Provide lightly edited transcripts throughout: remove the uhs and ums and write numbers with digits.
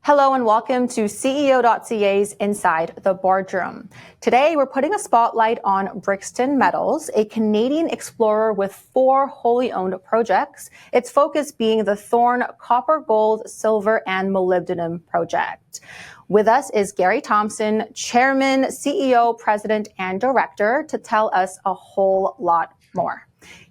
Hello and welcome to CEO.CA's Inside the Boardroom. Today we're putting a spotlight on Brixton Metals, a Canadian explorer with 4 wholly owned projects, its focus being the Thorn copper, gold, silver, and molybdenum project. With us is Gary Thompson, Chairman, CEO, President, and Director, to tell us a whole lot more.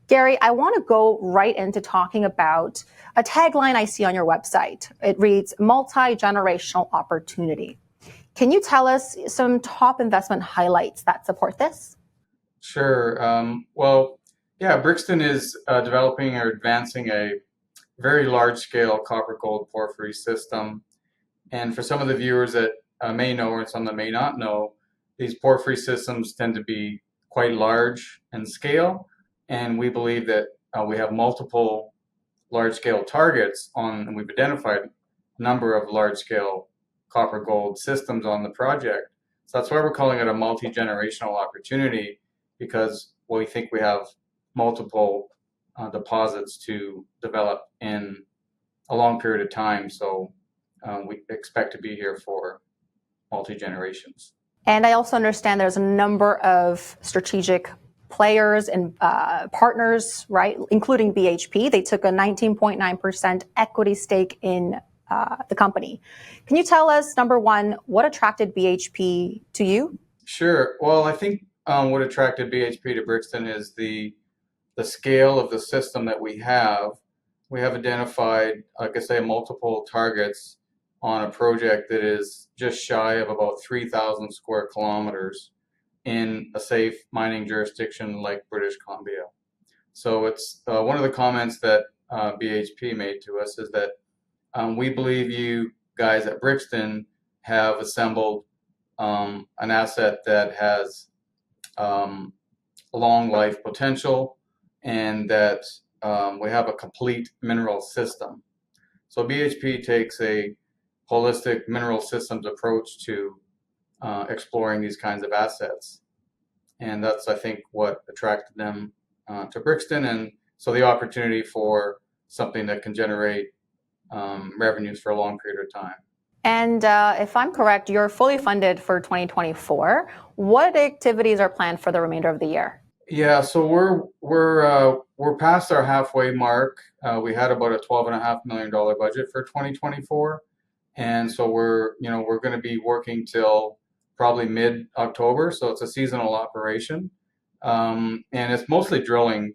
Gary, I want to go right into talking about a tagline I see on your website. It reads, multi-generational opportunity. Can you tell us some top investment highlights that support this? Sure. Brixton is developing or advancing a very large-scale copper-gold porphyry system. And for some of the viewers that may know or some that may not know, these porphyry systems tend to be quite large in scale. And we believe that we have multiple large-scale targets and we've identified a number of large-scale copper-gold systems on the project. So that's why we're calling it a multi-generational opportunity, because we think we have multiple deposits to develop in a long period of time. So we expect to be here for multi-generations. And I also understand there's a number of strategic players and partners, right, including BHP. They took a 19.9% equity stake in the company. Can you tell us, number one, what attracted BHP to you? Sure. Well, I think what attracted BHP to Brixton is the scale of the system that we have. We have identified, like I say, multiple targets on a project that is just shy of about 3,000 square kilometers in a safe mining jurisdiction like British Columbia. So it's one of the comments that BHP made to us is that we believe you guys at Brixton have assembled an asset that has long life potential and that we have a complete mineral system. So BHP takes a holistic mineral systems approach to exploring these kinds of assets. And that's, I think, what attracted them to Brixton. And so the opportunity for something that can generate revenues for a long period of time. And if I'm correct, you're fully funded for 2024. What activities are planned for the remainder of the year? Yeah, so we're past our halfway mark. We had about a $12.5 million budget for 2024. And so we're going to be working till probably mid-October, so it's a seasonal operation. And it's mostly drilling.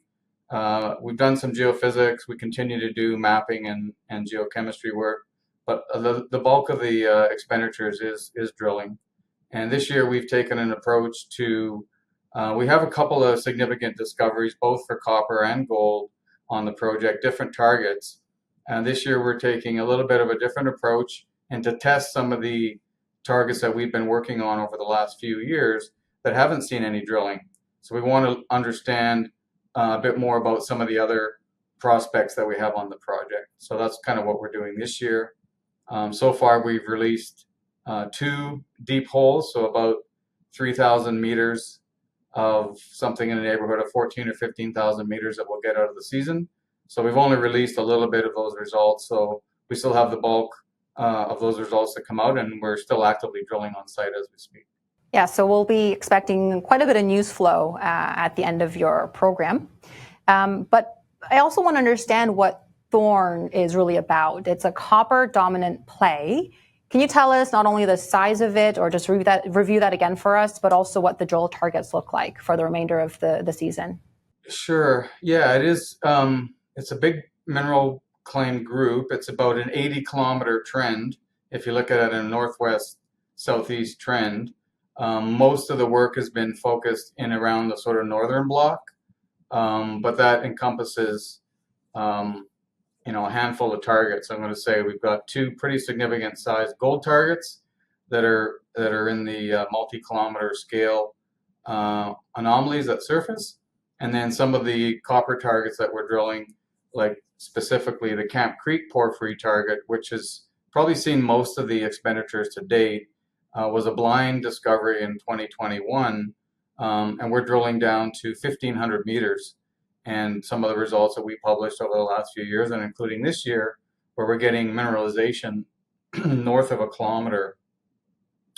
We've done some geophysics. We continue to do mapping and geochemistry work, but the bulk of the expenditures is drilling. And this year we've taken an approach to, we have a couple of significant discoveries, both for copper and gold on the project, different targets. And this year we're taking a little bit of a different approach and to test some of the targets that we've been working on over the last few years that haven't seen any drilling. So we want to understand a bit more about some of the other prospects that we have on the project. So that's kind of what we're doing this year. So far we've released 2 deep holes, so about 3,000 meters of something in the neighborhood of 14 or 15,000 meters that we'll get out of the season. So we've only released a little bit of those results. So we still have the bulk of those results to come out, and we're still actively drilling on site as we speak. Yeah, so we'll be expecting quite a bit of news flow at the end of your program. But I also want to understand what Thorn is really about. It's a copper dominant play. Can you tell us not only the size of it, or just review that again for us, but also what the drill targets look like for the remainder of the season? Sure. Yeah, it is. It's a big mineral claim group. It's about an 80-kilometer trend. If you look at it in a northwest-southeast trend, most of the work has been focused in around the sort of northern block, but that encompasses a handful of targets. I'm going to say we've got 2 pretty significant sized gold targets that are in the multi-kilometer scale anomalies at surface, and then some of the copper targets that we're drilling, like specifically the Camp Creek porphyry target, which has probably seen most of the expenditures to date, was a blind discovery in 2021, and we're drilling down to 1,500 meters. And some of the results that we published over the last few years, and including this year, where we're getting mineralization north of a kilometer.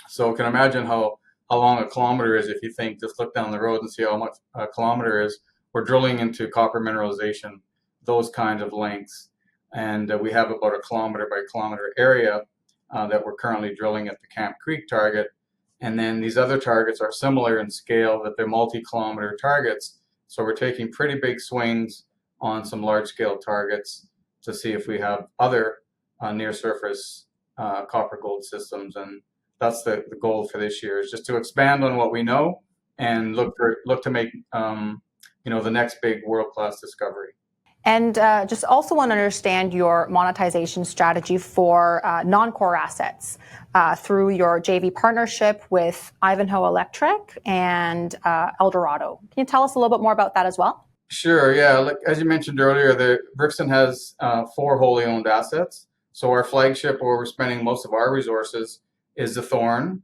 So you can imagine how long a kilometer is if you think, just look down the road and see how much a kilometer is. We're drilling into copper mineralization, those kinds of lengths. And we have about a kilometer by kilometer area that we're currently drilling at the Camp Creek target. And then these other targets are similar in scale, that they're multi-kilometer targets. So we're taking pretty big swings on some large-scale targets to see if we have other near-surface copper gold systems. And that's the goal for this year, is just to expand on what we know and look to make the next big world-class discovery. And just also want to understand your monetization strategy for non-core assets through your JV partnership with Ivanhoe Electric and Eldorado. Can you tell us a little bit more about that as well? Sure, yeah. Like, as you mentioned earlier, Brixton has 4 wholly owned assets. So our flagship, where we're spending most of our resources, is the Thorn.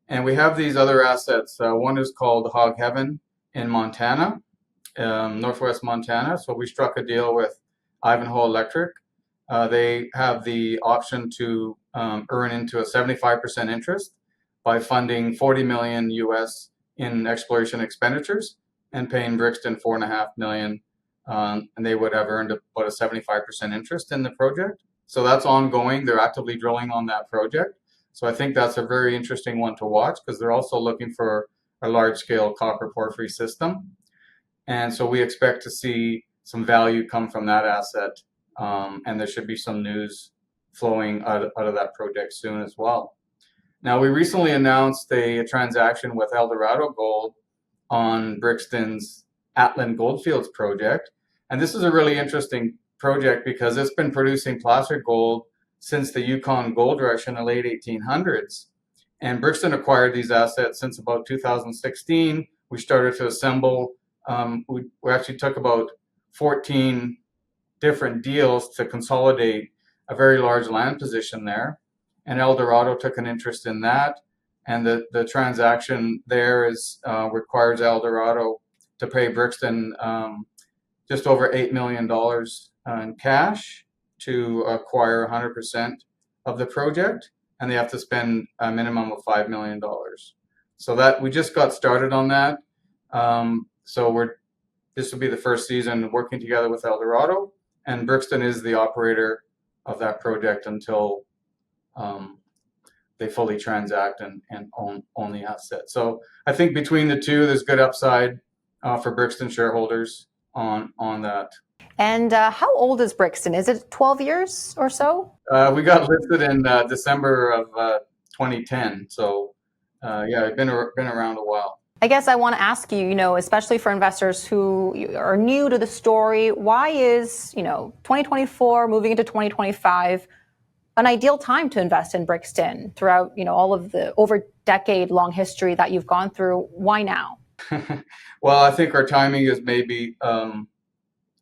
And we have these other assets. One is called Hog Heaven in Montana, northwest Montana. So we struck a deal with Ivanhoe Electric. They have the option to earn into a 75% interest by funding $40 million US in exploration expenditures and paying Brixton $4.5 million. And they would have earned about a 75% interest in the project. So that's ongoing. They're actively drilling on that project. So I think that's a very interesting one to watch, because they're also looking for a large-scale copper porphyry system. And so we expect to see some value come from that asset, and there should be some news flowing out of that project soon as well. Now, we recently announced a transaction with Eldorado Gold on Brixton's Atlan Goldfields project. And this is a really interesting project because it's been producing placer gold since the Yukon Gold Rush in the late 1800s. And Brixton acquired these assets since about 2016. We started to assemble. We actually took about 14 different deals to consolidate a very large land position there. And Eldorado took an interest in that. And the transaction there requires Eldorado to pay Brixton just over $8 million in cash to acquire 100% of the project, and they have to spend a minimum of $5 million. So that we just got started on that. This will be the first season working together with Eldorado, and Brixton is the operator of that project until they fully transact and own the asset. So I think between the two, there's good upside for Brixton shareholders on that. And how old is Brixton? Is it 12 years or so? We got listed in December of 2010. So yeah, it's been around a while. I guess I want to ask you, especially for investors who are new to the story, why is, 2024 moving into 2025 an ideal time to invest in Brixton throughout, all of the over decade-long history that you've gone through? Why now? Well, I think our timing is maybe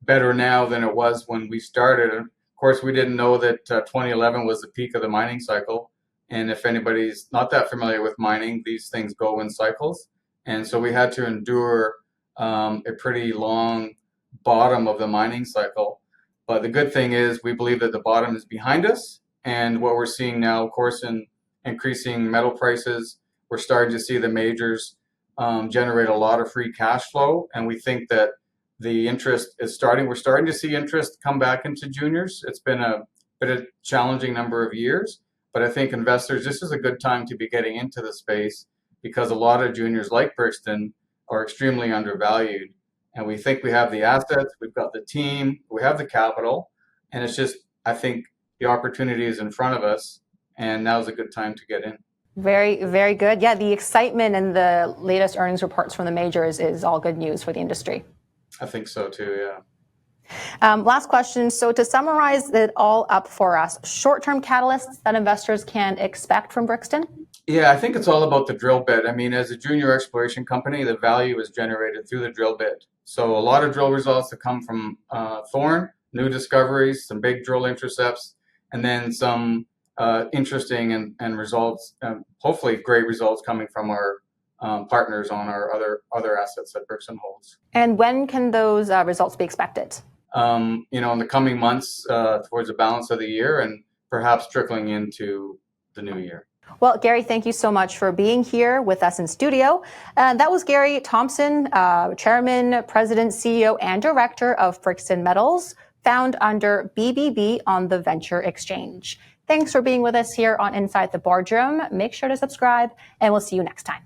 better now than it was when we started. Of course, we didn't know that 2011 was the peak of the mining cycle. And if anybody's not that familiar with mining, these things go in cycles. And so we had to endure a pretty long bottom of the mining cycle. But the good thing is we believe that the bottom is behind us. And what we're seeing now, of course, in increasing metal prices, we're starting to see the majors generate a lot of free cash flow. And we think that the interest is starting. We're starting to see interest come back into juniors. It's been a challenging number of years. But I think investors, this is a good time to be getting into the space, because a lot of juniors like Brixton are extremely undervalued. And we think we have the assets, we've got the team, we have the capital, and it's just, I think the opportunity is in front of us, and now's a good time to get in. Very, very good. Yeah, the excitement and the latest earnings reports from the majors is all good news for the industry. I think so too, yeah. Last question. So to summarize it all up for us, short-term catalysts that investors can expect from Brixton? Yeah, I think it's all about the drill bit. I mean, as a junior exploration company, the value is generated through the drill bit. So a lot of drill results that come from Thorn, new discoveries, some big drill intercepts, and then some interesting and results, hopefully great results coming from our partners on our other assets that Brixton holds. And when can those results be expected? In the coming months, towards the balance of the year, and perhaps trickling into the new year. Well, Gary, thank you so much for being here with us in studio. That was Gary Thompson, Chairman, President, CEO, and Director of Brixton Metals, found under BBB on the Venture Exchange. Thanks for being with us here on Inside the Boardroom. Make sure to subscribe, and we'll see you next time.